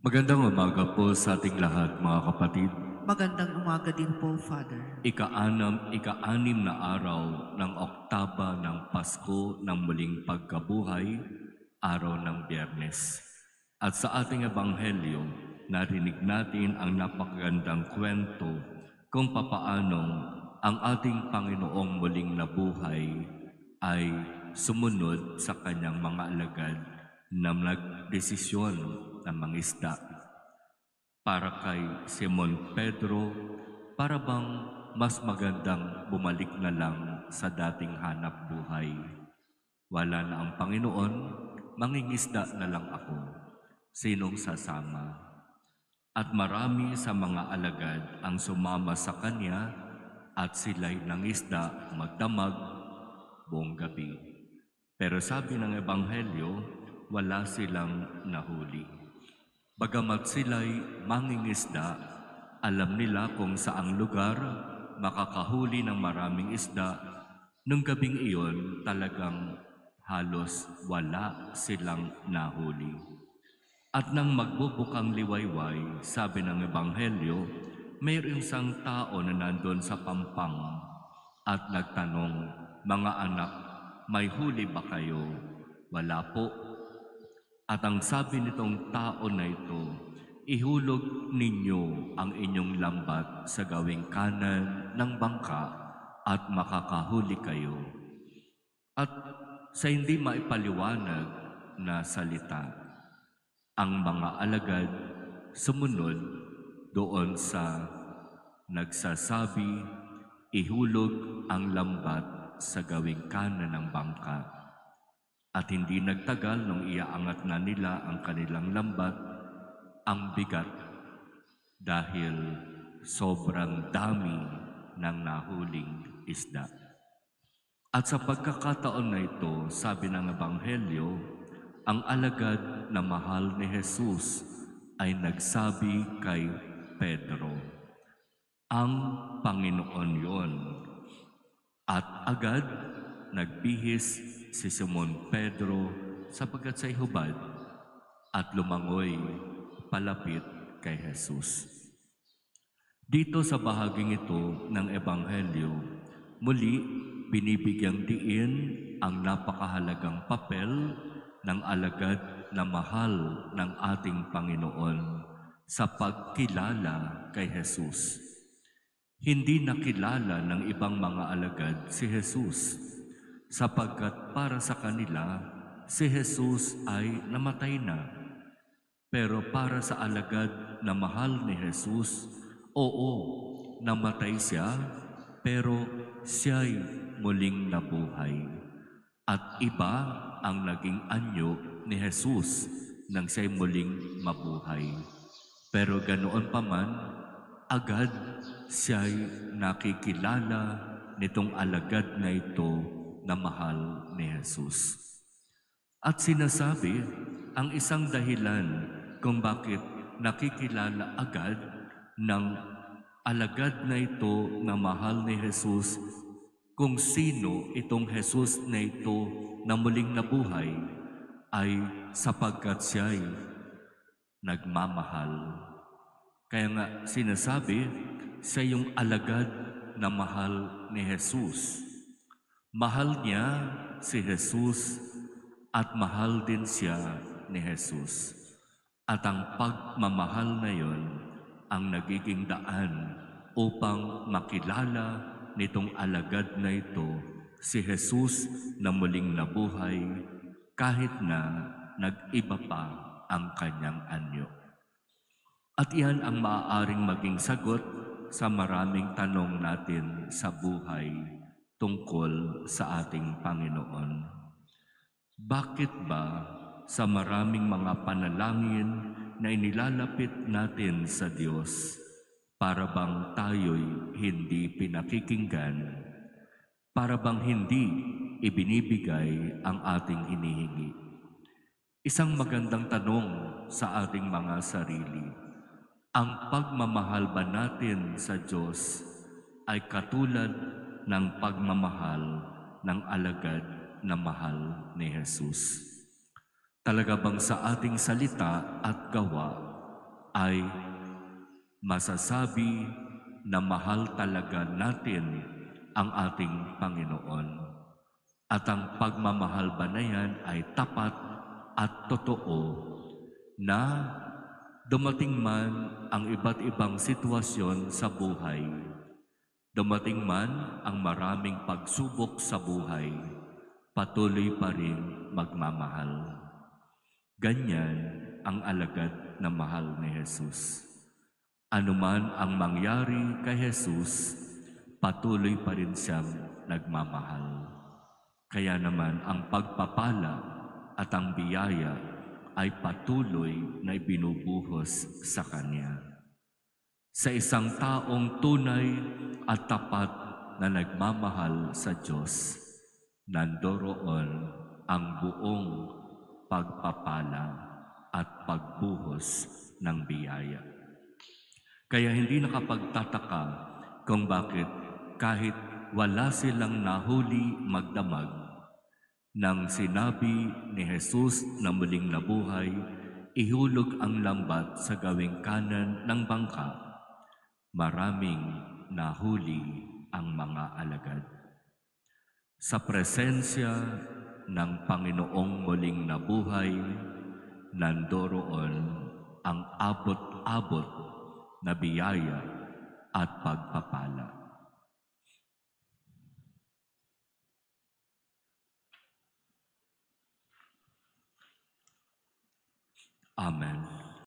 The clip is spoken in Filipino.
Magandang umaga po sa ating lahat, mga kapatid. Magandang umaga din po, Father. Ika-anim na araw ng Oktaba ng Pasko ng muling pagkabuhay, araw ng Biyernes. At sa ating ebanghelyo, narinig natin ang napakagandang kwento kung papaanong ang ating Panginoong muling nabuhay ay sumunod sa kanyang mga alagad na nagdesisyon ng mangisda. Para kay Simon Pedro, para bang mas magandang bumalik na lang sa dating hanap buhay. Wala na ang Panginoon, mangingisda na lang ako. Sinong sasama? At marami sa mga alagad ang sumama sa kanya at sila'y nangisda magdamag buong gabi. Pero sabi ng Ebanghelyo, wala silang nahuli. Bagamat sila'y mangingisda, alam nila kung saang lugar makakahuli ng maraming isda. Nung gabing iyon, talagang halos wala silang nahuli. At nang magbubukang liwayway, sabi ng Ebanghelyo, mayroong isang tao na nandun sa pampang at nagtanong, "Mga anak, may huli ba kayo?" "Wala po." At ang sabi nitong tao na ito, ihulog ninyo ang inyong lambat sa gawing kanan ng bangka at makakahuli kayo. At sa hindi maipaliwanag na salita, ang mga alagad sumunod doon sa nagsasabi, ihulog ang lambat sa gawing kanan ng bangka. At hindi nagtagal nung iaangat na nila ang kanilang lambat, ang bigat dahil sobrang dami ng nahuling isda. At sa pagkakataon na ito, sabi ng Ebanghelyo, ang alagad na mahal ni Jesus ay nagsabi kay Pedro, "Ang Panginoon yon." At agad nagbihis si Simon Pedro sapagkat siya'y hubad at lumangoy palapit kay Jesus. Dito sa bahaging ito ng Ebanghelyo, muli binibigyang diin ang napakahalagang papel ng alagad na mahal ng ating Panginoon sa pagkilala kay Jesus. Hindi nakilala ng ibang mga alagad si Jesus sapagkat para sa kanila si Jesus ay namatay na. Pero para sa alagad na mahal ni Jesus, oo, namatay siya, pero siya'y muling nabuhay. At iba ang naging anyo ni Jesus nang siya'y muling mabuhay. Pero ganoon pa man, agad siya'y nakikilala nitong alagad na ito na mahal ni Jesus. At sinasabi ang isang dahilan kung bakit nakikilala agad ng alagad na ito na mahal ni Jesus kung sino itong Jesus na ito na muling nabuhay ay sapagkat siya'y nagmamahal. Kaya nga sinasabi, siya yung alagad na mahal ni Jesus. Mahal niya si Jesus at mahal din siya ni Jesus. At ang pagmamahal na yon ang nagiging daan upang makilala nitong alagad na ito si Jesus na muling nabuhay kahit na nag-iba pa ang kanyang anyo. At iyan ang maaaring maging sagot sa maraming tanong natin sa buhay tungkol sa ating Panginoon. Bakit ba sa maraming mga panalangin na inilalapit natin sa Diyos, para bang tayo'y hindi pinakikinggan? Para bang hindi ibinibigay ang ating hinihingi? Isang magandang tanong sa ating mga sarili. Ang pagmamahal ba natin sa Diyos ay katulad ng pagmamahal ng alagad na mahal ni Jesus? Talaga bang sa ating salita at gawa ay masasabi na mahal talaga natin ang ating Panginoon. At ang pagmamahal ba na yan ay tapat at totoo na dumating man ang iba't ibang sitwasyon sa buhay, dumating man ang maraming pagsubok sa buhay, patuloy pa rin magmamahal. Ganyan ang alagad na mahal ni Jesus. Anuman ang mangyari kay Jesus, patuloy pa rin siyang nagmamahal. Kaya naman ang pagpapala at ang biyaya ay patuloy na ibinubuhos sa Kanya. Sa isang taong tunay at tapat na nagmamahal sa Diyos, nandoroon ang buong pagpapala at pagbuhos ng biyaya. Kaya hindi nakapagtataka kung bakit kahit wala silang nahuli magdamag, nang sinabi ni Jesus na muling nabuhay, ihulog ang lambat sa gawing kanan ng bangka, maraming nahuli ang mga alagad. Sa presensya ng Panginoong muling nabuhay, nandoroon ang abot-abot na biyaya at pagpapala. Amen.